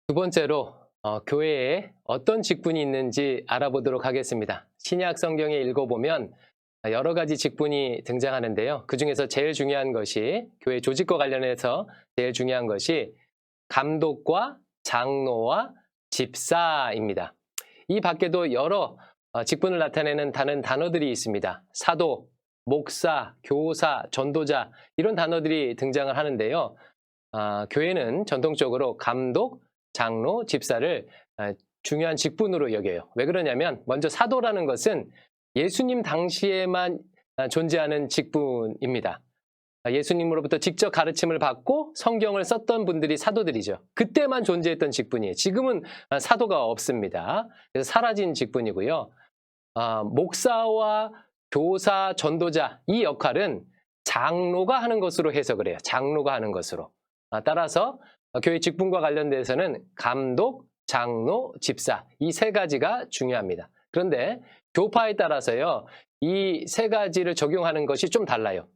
두 번째로 교회에 어떤 직분이 있는지 알아보도록 하겠습니다. 신약 성경에 읽어보면 여러 가지 직분이 등장하는데요. 그중에서 제일 중요한 것이 교회 조직과 관련해서 제일 중요한 것이 감독과 장로와 집사입니다. 이 밖에도 여러 직분을 나타내는 다른 단어들이 있습니다. 사도, 목사, 교사, 전도자 이런 단어들이 등장을 하는데요. 교회는 전통적으로 감독, 장로, 집사를 중요한 직분으로 여겨요. 왜 그러냐면 먼저 사도라는 것은 예수님 당시에만 존재하는 직분입니다. 예수님으로부터 직접 가르침을 받고 성경을 썼던 분들이 사도들이죠. 그때만 존재했던 직분이에요. 지금은 사도가 없습니다. 그래서 사라진 직분이고요. 목사와 교사, 전도자 이 역할은 장로가 하는 것으로 해석을 해요. 장로가 하는 것으로. 따라서 교회 직분과 관련돼서는 감독, 장로, 집사 이 세 가지가 중요합니다. 그런데 교파에 따라서요. 이 세 가지를 적용하는 것이 좀 달라요.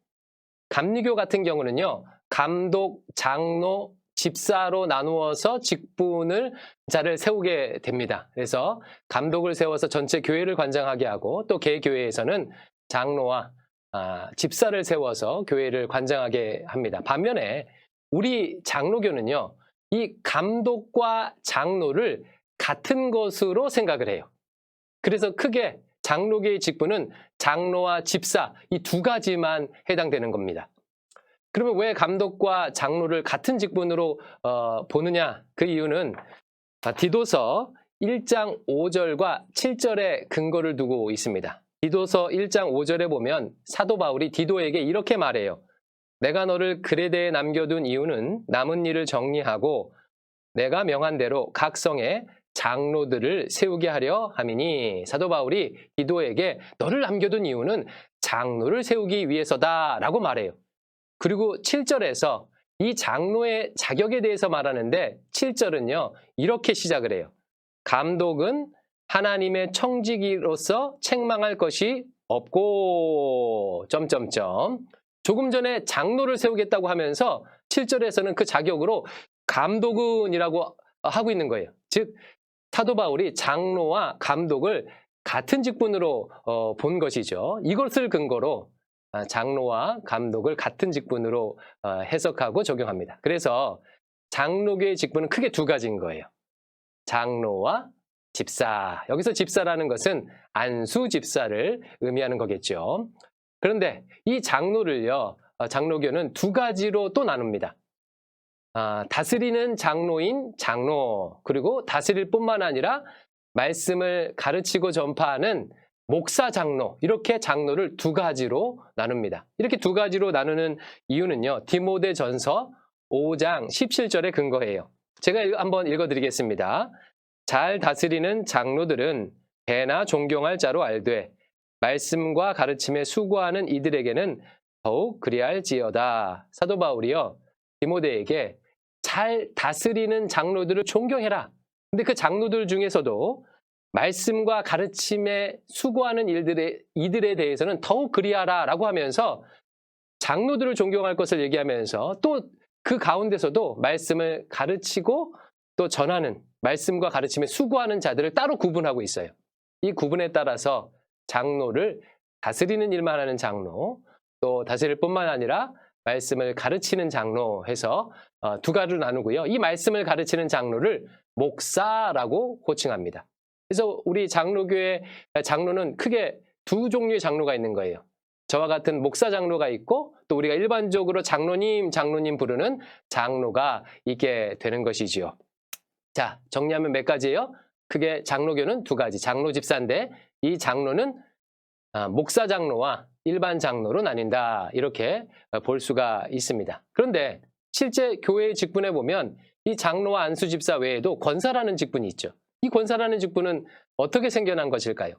감리교 같은 경우는요. 감독, 장로, 집사로 나누어서 직분을 자를 세우게 됩니다. 그래서 감독을 세워서 전체 교회를 관장하게 하고 또 개교회에서는 장로와 집사를 세워서 교회를 관장하게 합니다. 반면에 우리 장로교는요. 이 감독과 장로를 같은 것으로 생각을 해요. 그래서 크게 장로교의 직분은 장로와 집사 이 두 가지만 해당되는 겁니다. 그러면 왜 감독과 장로를 같은 직분으로 보느냐? 그 이유는 디도서 1장 5절과 7절에 근거를 두고 있습니다. 디도서 1장 5절에 보면 사도 바울이 디도에게 이렇게 말해요. 내가 너를 그레데에 남겨둔 이유는 남은 일을 정리하고 내가 명한 대로 각 성에 장로들을 세우게 하려 함이니. 사도 바울이 디도에게 너를 남겨둔 이유는 장로를 세우기 위해서다라고 말해요. 그리고 7절에서 이 장로의 자격에 대해서 말하는데 7절은요. 이렇게 시작을 해요. 감독은 하나님의 청지기로서 책망할 것이 없고 조금 전에 장로를 세우겠다고 하면서 7절에서는 그 자격으로 감독은이라고 하고 있는 거예요. 즉 사도 바울이 장로와 감독을 같은 직분으로 본 것이죠. 이것을 근거로 장로와 감독을 같은 직분으로 해석하고 적용합니다. 그래서 장로교의 직분은 크게 두 가지인 거예요. 장로와 집사. 여기서 집사라는 것은 안수 집사를 의미하는 거겠죠. 그런데 이 장로를요, 장로교는 두 가지로 또 나눕니다. 다스리는 장로인 장로, 그리고 다스릴 뿐만 아니라 말씀을 가르치고 전파하는 목사 장로, 이렇게 장로를 두 가지로 나눕니다. 이렇게 두 가지로 나누는 이유는요, 디모데전서 5장 17절에 근거해요. 제가 한번 읽어드리겠습니다. 잘 다스리는 장로들은 배나 존경할 자로 알되 말씀과 가르침에 수고하는 이들에게는 더욱 그리할지어다. 사도 바울이요, 디모데에게 잘 다스리는 장로들을 존경해라. 근데 그 장로들 중에서도 말씀과 가르침에 수고하는 이들에 대해서는 더욱 그리하라 라고 하면서 장로들을 존경할 것을 얘기하면서 또 그 가운데서도 말씀을 가르치고 또 전하는 말씀과 가르침에 수고하는 자들을 따로 구분하고 있어요. 이 구분에 따라서 장로를 다스리는 일만 하는 장로, 또 다스릴 뿐만 아니라 말씀을 가르치는 장로 해서 두 가지로 나누고요. 이 말씀을 가르치는 장로를 목사라고 호칭합니다. 그래서 우리 장로교의 장로는 크게 두 종류의 장로가 있는 거예요. 저와 같은 목사 장로가 있고 또 우리가 일반적으로 장로님 부르는 장로가 있게 되는 것이지요. 자, 정리하면 몇 가지예요? 크게 장로교는 두 가지, 장로 집사인데 이 장로는 목사 장로와 일반 장로로 나뉜다. 이렇게 볼 수가 있습니다. 그런데 실제 교회의 직분에 보면 이 장로와 안수 집사 외에도 권사라는 직분이 있죠. 이 권사라는 직분은 어떻게 생겨난 것일까요?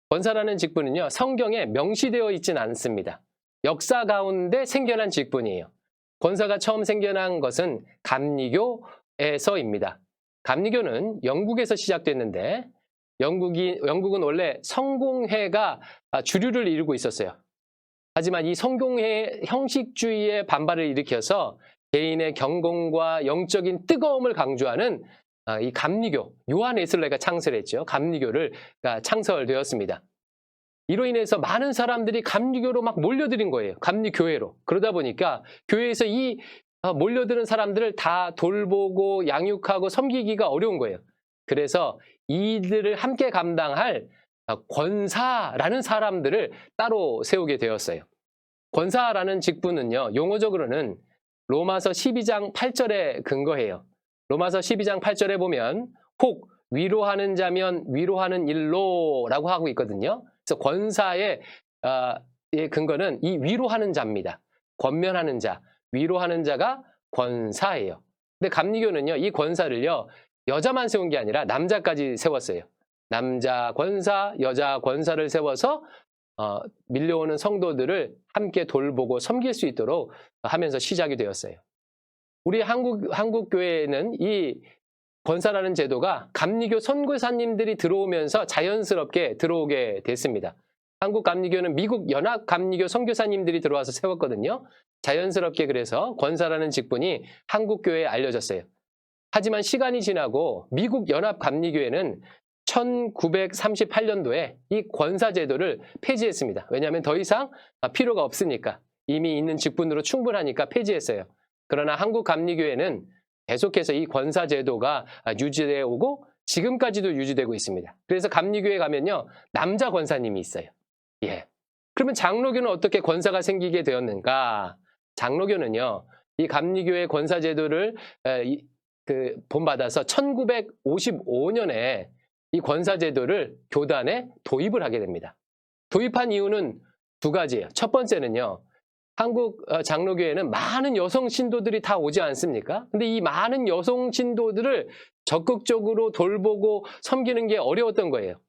권사라는 직분은요, 성경에 명시되어 있지는 않습니다. 역사 가운데 생겨난 직분이에요. 권사가 처음 생겨난 것은 감리교에서입니다. 감리교는 영국에서 시작됐는데 영국은 원래 성공회가 주류를 이루고 있었어요. 하지만 이 성공회 형식주의의 반발을 일으켜서 개인의 경건과 영적인 뜨거움을 강조하는 이 감리교, 요한 웨슬레가 창설했죠. 감리교를 창설되었습니다. 이로 인해서 많은 사람들이 감리교로 막 몰려드는 거예요. 감리교회로. 그러다 보니까 교회에서 이 몰려드는 사람들을 다 돌보고 양육하고 섬기기가 어려운 거예요. 그래서 이들을 함께 감당할 권사라는 사람들을 따로 세우게 되었어요. 권사라는 직분은요, 용어적으로는 로마서 12장 8절에 근거해요. 로마서 12장 8절에 보면 혹 위로하는 자면 위로하는 일로라고 하고 있거든요. 그래서 권사의 근거는 이 위로하는 자입니다. 권면하는 자, 위로하는 자가 권사예요. 근데 감리교는요, 이 권사를요, 여자만 세운 게 아니라 남자까지 세웠어요. 남자 권사, 여자 권사를 세워서 밀려오는 성도들을 함께 돌보고 섬길 수 있도록 하면서 시작이 되었어요. 우리 한국 교회에는 이 권사라는 제도가 감리교 선교사님들이 들어오면서 자연스럽게 들어오게 됐습니다. 한국 감리교는 미국 연합 감리교 선교사님들이 들어와서 세웠거든요. 자연스럽게 그래서 권사라는 직분이 한국 교회에 알려졌어요. 하지만 시간이 지나고 미국 연합 감리교회는 1938년도에 이 권사 제도를 폐지했습니다. 왜냐하면 더 이상 필요가 없으니까, 이미 있는 직분으로 충분하니까 폐지했어요. 그러나 한국 감리교회는 계속해서 이 권사 제도가 유지되어 오고 지금까지도 유지되고 있습니다. 그래서 감리교회 가면요, 남자 권사님이 있어요. 예. 그러면 장로교는 어떻게 권사가 생기게 되었는가? 장로교는요, 이 감리교회 권사 제도를 본받아서 1955년에 이 권사 제도를 교단에 도입을 하게 됩니다. 도입한 이유는 두 가지예요. 첫 번째는요, 한국 장로교회는 많은 여성 신도들이 다 오지 않습니까? 근데 이 많은 여성 신도들을 적극적으로 돌보고 섬기는 게 어려웠던 거예요.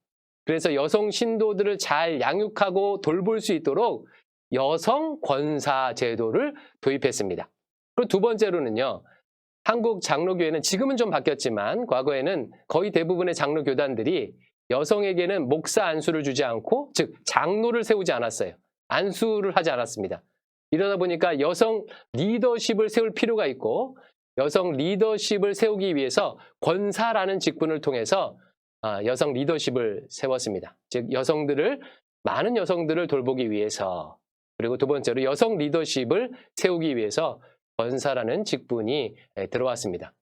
그래서 여성 신도들을 잘 양육하고 돌볼 수 있도록 여성 권사 제도를 도입했습니다. 그리고 두 번째로는요, 한국 장로교회는 지금은 좀 바뀌었지만 과거에는 거의 대부분의 장로교단들이 여성에게는 목사 안수를 주지 않고, 즉 장로를 세우지 않았어요. 안수를 하지 않았습니다. 이러다 보니까 여성 리더십을 세울 필요가 있고, 여성 리더십을 세우기 위해서 권사라는 직분을 통해서 여성 리더십을 세웠습니다. 즉 많은 여성들을 돌보기 위해서, 그리고 두 번째로 여성 리더십을 세우기 위해서 권사라는 직분이 들어왔습니다.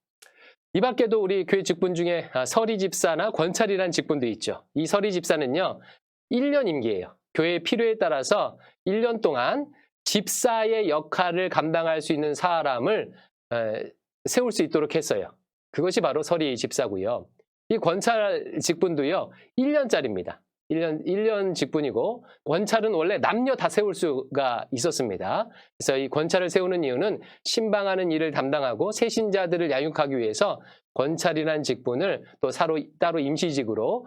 이 밖에도 우리 교회 직분 중에 서리 집사나 권찰이라는 직분도 있죠. 이 서리 집사는요, 1년 임기예요. 교회의 필요에 따라서 1년 동안 집사의 역할을 감당할 수 있는 사람을 세울 수 있도록 했어요. 그것이 바로 서리 집사고요. 이 권찰 직분도요, 1년짜리입니다. 1년 직분이고, 권찰은 원래 남녀 다 세울 수가 있었습니다. 그래서 이 권찰을 세우는 이유는 신방하는 일을 담당하고 세신자들을 양육하기 위해서 권찰이라는 직분을 또 따로 임시직으로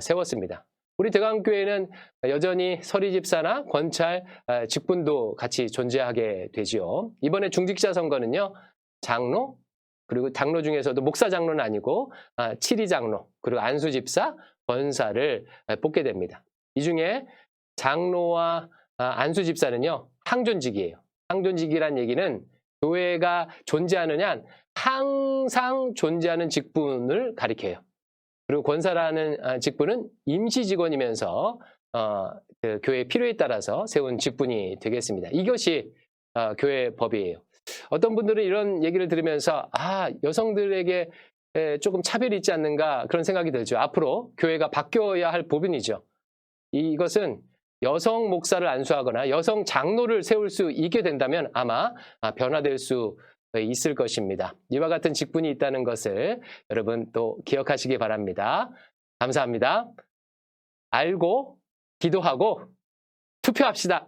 세웠습니다. 우리 대강교회는 여전히 서리 집사나 권찰 직분도 같이 존재하게 되지요. 이번에 중직자 선거는요, 장로, 그리고 장로 중에서도 목사 장로는 아니고 칠위 장로, 그리고 안수 집사, 권사를 뽑게 됩니다. 이 중에 장로와 안수 집사는요, 항존직이에요. 항존직이란 얘기는 교회가 존재하는 한 항상 존재하는 직분을 가리켜요. 그리고 권사라는 직분은 임시 직원이면서 그 교회의 필요에 따라서 세운 직분이 되겠습니다. 이것이 교회 법이에요. 어떤 분들은 이런 얘기를 들으면서 여성들에게 조금 차별이 있지 않는가 그런 생각이 들죠. 앞으로 교회가 바뀌어야 할 부분이죠. 이것은 여성 목사를 안수하거나 여성 장로를 세울 수 있게 된다면 아마 변화될 수 있을 것입니다. 이와 같은 직분이 있다는 것을 여러분 또 기억하시기 바랍니다. 감사합니다. 알고 기도하고 투표합시다.